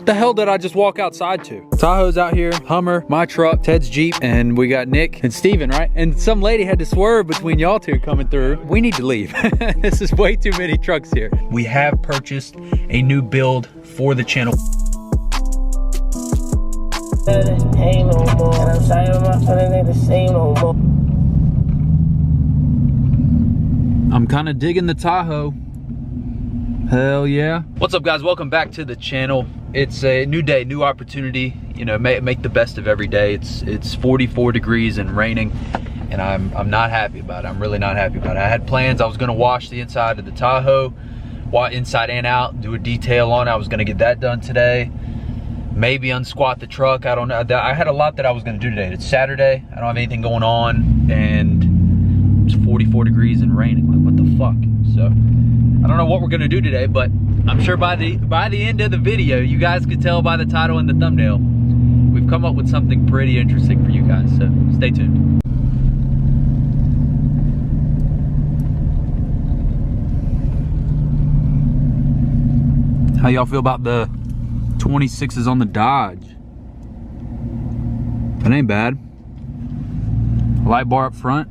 the hell did I just walk outside to? Tahoe's out here, Hummer, my truck, Ted's Jeep, and we got Nick and Steven, right? And some lady had to swerve between y'all two coming through. We need to leave. This is way too many trucks here. We have purchased a new build for the channel. Ain't no more. And I'm sorry, my feeling ain't the same no more. I'm kind of digging the Tahoe. Hell yeah. What's up, guys? Welcome back to the channel. It's a new day, new opportunity. You know, make the best of every day. It's 44 degrees and raining, and I'm not happy about it. I'm really not happy about it. I had plans. I was gonna wash the inside of the Tahoe, inside and out, do a detail on it. I was gonna get that done today. Maybe unsquat the truck, I don't know. I had a lot that I was gonna do today. It's Saturday, I don't have anything going on, and it's 44 degrees and raining. Like, what the fuck? So, I don't know what we're gonna do today, but I'm sure by the end of the video, you guys could tell by the title and the thumbnail, we've come up with something pretty interesting for you guys, so stay tuned. How y'all feel about the 26s on the Dodge? That ain't bad. Light bar up front.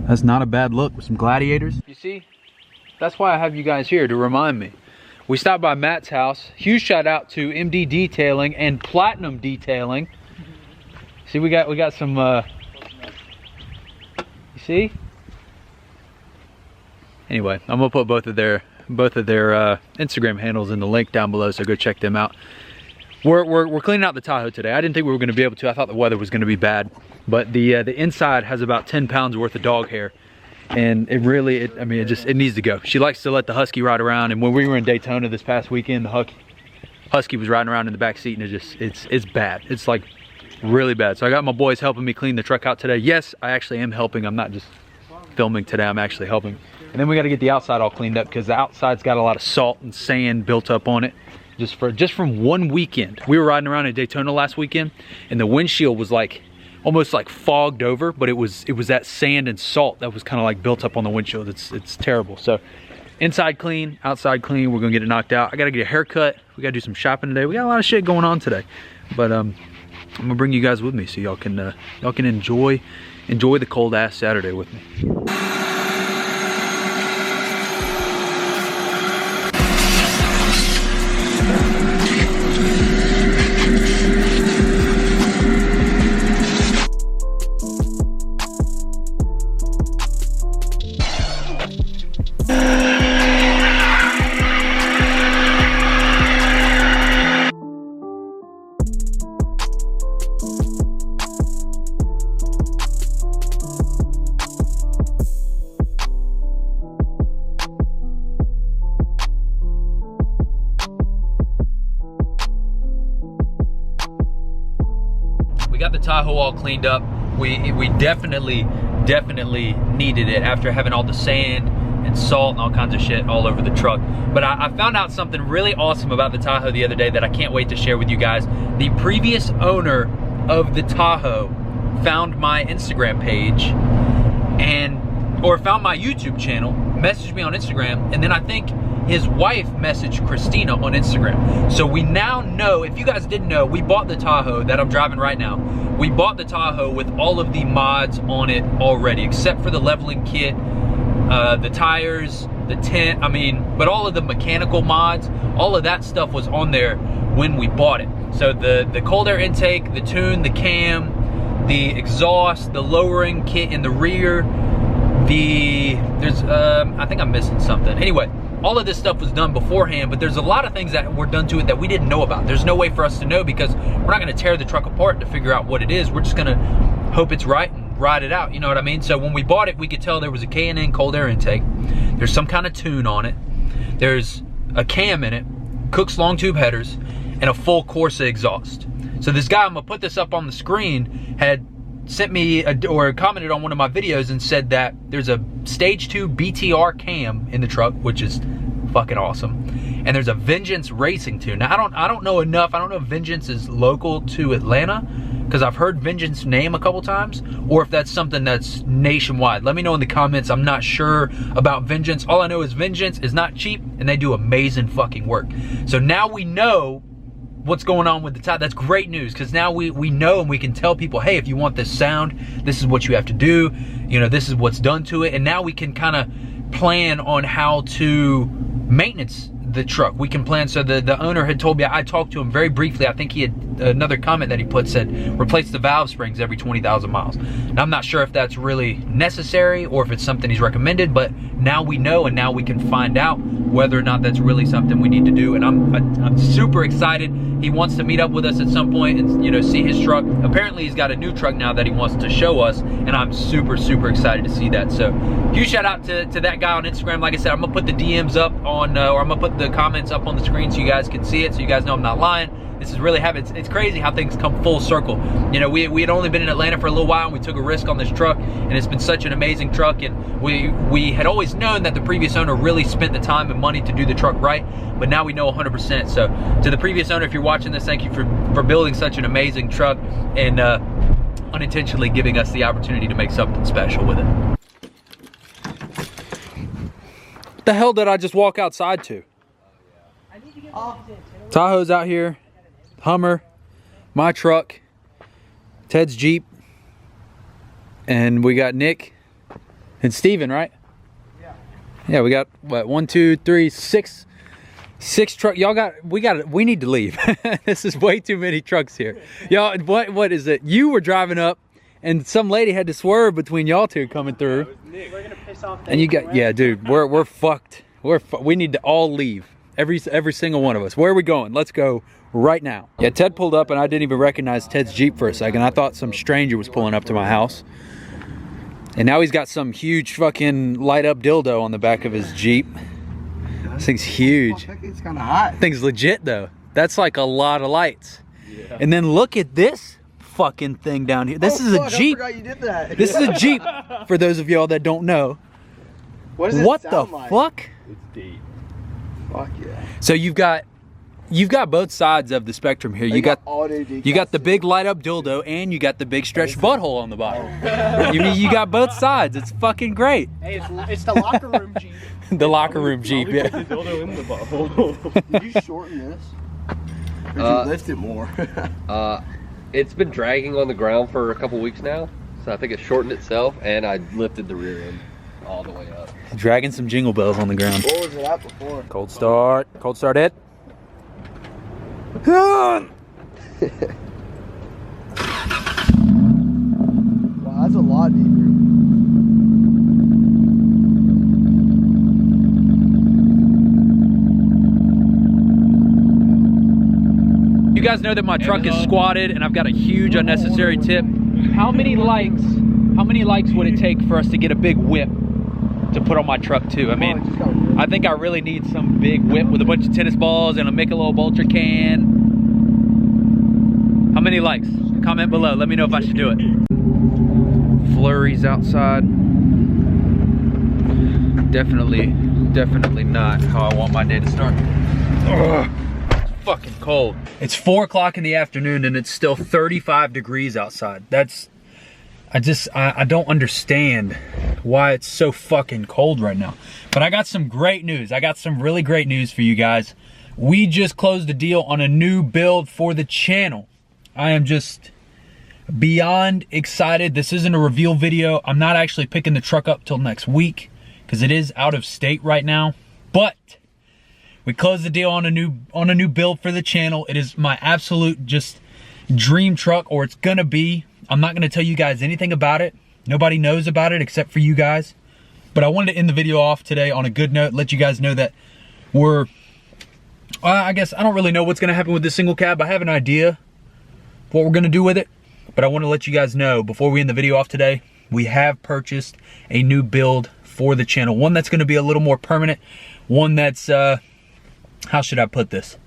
That's not a bad look with some Gladiators. You see, that's why I have you guys here, to remind me. We stopped by Matt's house. Huge shout out to MD Detailing and Platinum Detailing. See, we got some, you see? Anyway, I'm gonna put both of their Instagram handles in the link down below, so go check them out. We're cleaning out the Tahoe today. I didn't think we were gonna be able to. I thought the weather was gonna be bad, but the inside has about 10 pounds worth of dog hair, and it needs to go. She likes to let the husky ride around, and when we were in Daytona this past weekend, the husky was riding around in the back seat, and it's bad. It's like really bad. So I got my boys helping me clean the truck out today. Yes, I actually am helping. I'm not just filming today, I'm actually helping. And then we got to get the outside all cleaned up, because the outside's got a lot of salt and sand built up on it just from one weekend. We were riding around in Daytona last weekend, and the windshield was like almost like fogged over, but it was that sand and salt that was kind of like built up on the windshield. It's terrible. So inside clean, outside clean. We're gonna get it knocked out. I gotta get a haircut. We gotta do some shopping today. We got a lot of shit going on today, but I'm gonna bring you guys with me so y'all can enjoy the cold ass Saturday with me. We got the Tahoe all cleaned up. We definitely needed it after having all the sand and salt and all kinds of shit all over the truck. But I found out something really awesome about the Tahoe the other day that I can't wait to share with you guys. The previous owner of the Tahoe found my Instagram page or found my YouTube channel, messaged me on Instagram, and then I think his wife messaged Christina on Instagram. So we now know, if you guys didn't know, we bought the Tahoe that I'm driving right now. We bought the Tahoe with all of the mods on it already, except for the leveling kit, the tires, the tent, but all of the mechanical mods, all of that stuff was on there when we bought it. So the cold air intake, the tune, the cam, the exhaust, the lowering kit in the rear, I think I'm missing something. Anyway, all of this stuff was done beforehand, but there's a lot of things that were done to it that we didn't know about. There's no way for us to know, because we're not gonna tear the truck apart to figure out what it is. We're just gonna hope it's right and ride it out, you know what I mean? So when we bought it, we could tell there was a K&N cold air intake. There's some kind of tune on it. There's a cam in it, Cook's long tube headers, and a full Corsa exhaust. So this guy, I'm gonna put this up on the screen, had sent me or commented on one of my videos and said that there's a stage 2 BTR cam in the truck, which is fucking awesome. And there's a Vengeance racing tune. Now I don't know enough. I don't know if Vengeance is local to Atlanta, because I've heard Vengeance name a couple times, or if that's something that's nationwide. Let me know in the comments. I'm not sure about Vengeance. All I know is Vengeance is not cheap and they do amazing fucking work. So now we know what's going on with the Tahoe. That's great news, because now we know and we can tell people, hey, if you want this sound, this is what you have to do. You know, this is what's done to it. And now we can kind of plan on how to maintenance the truck. We can plan. So the owner had told me, I talked to him very briefly. I think he had another comment that he put said, replace the valve springs every 20,000 miles. Now, I'm not sure if that's really necessary or if it's something he's recommended, but now we know, and now we can find out whether or not that's really something we need to do. And I'm super excited. He wants to meet up with us at some point and, you know, see his truck. Apparently he's got a new truck now that he wants to show us, and I'm super excited to see that. So huge shout out to that guy on Instagram. Like I said, I'm gonna put the DMs up on, or I'm gonna put the comments up on the screen so you guys can see it, so you guys know I'm not lying. This is really it's crazy how things come full circle. You know, we had only been in Atlanta for a little while, and we took a risk on this truck, and it's been such an amazing truck. And we had always known that the previous owner really spent the time and money to do the truck right, but now we know 100%. So to the previous owner, if you're watching this, thank you for building such an amazing truck and unintentionally giving us the opportunity to make something special with it. What the hell did I just walk outside to? Tahoe's out here. Hummer, my truck, Ted's Jeep, and we got Nick and Steven, right? Yeah, we got what, 1, 2, 3, 6 trucks. Y'all we need to leave. This is way too many trucks here. Y'all, what is it? You were driving up and some lady had to swerve between y'all two coming through. We're gonna piss off. And you got, yeah, dude, we're fucked. We need to all leave. Every single one of us. Where are we going? Let's go right now. Yeah, Ted pulled up and I didn't even recognize Ted's Jeep for a second. I thought some stranger was pulling up to my house. And now he's got some huge fucking light up dildo on the back of his Jeep. This thing's huge. It's kind of hot. Thing's legit though. That's like a lot of lights. Yeah. And then look at this fucking thing down here. This is a Jeep. I forgot you did that. This is a Jeep, for those of y'all that don't know. What does it What sound the like? fuck? It's deep. Fuck yeah. So you've got both sides of the spectrum here. You got the big light up dildo, and you got the big stretched butthole on the bottom. you got both sides. It's fucking great. Hey, it's the locker room Jeep. The locker room Jeep, yeah. The dildo in the butthole. Did you shorten this? Or did you lift it more? It's been dragging on the ground for a couple weeks now, so I think it shortened itself, and I lifted the rear end all the way up. Dragging some jingle bells on the ground. What was it at before? Cold start it. Wow, that's a lot deeper. You guys know that my truck is squatted and I've got a huge unnecessary tip. How many likes would it take for us to get a big whip to put on my truck too? I mean, I think I really need some big whip with a bunch of tennis balls and a Michelob Ultra can. How many likes? Comment below, let me know if I should do it. Flurries outside. Definitely not how I want my day to start. Ugh. Fucking cold. It's 4 o'clock in the afternoon and it's still 35 degrees outside. I don't understand why it's so fucking cold right now. But I got some great news. I got some really great news for you guys. We just closed a deal on a new build for the channel. I am just beyond excited. This isn't a reveal video. I'm not actually picking the truck up till next week because it is out of state right now. But we closed the deal on a new build for the channel. It is my absolute just dream truck, or it's gonna be. I'm not gonna tell you guys anything about it. Nobody knows about it except for you guys. But I wanted to end the video off today on a good note, let you guys know that I guess I don't really know what's gonna happen with this single cab. I have an idea what we're gonna do with it, but I want to let you guys know before we end the video off today, we have purchased a new build for the channel. One that's gonna be a little more permanent. One that's, how should I put this?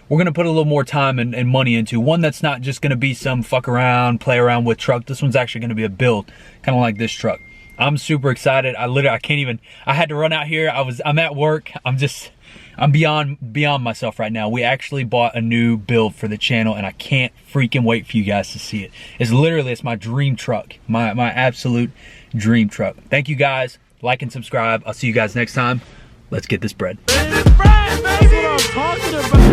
We're gonna put a little more time and money into. One that's not just gonna be some fuck around, play around with truck. This one's actually gonna be a build, kind of like this truck. I'm super excited. I can't even, I had to run out here. I'm at work. I'm beyond myself right now. We actually bought a new build for the channel, and I can't freaking wait for you guys to see it. It's my dream truck, my absolute dream truck. Thank you guys. Like and subscribe. I'll see you guys next time. Let's get this bread. That's what I'm talking about.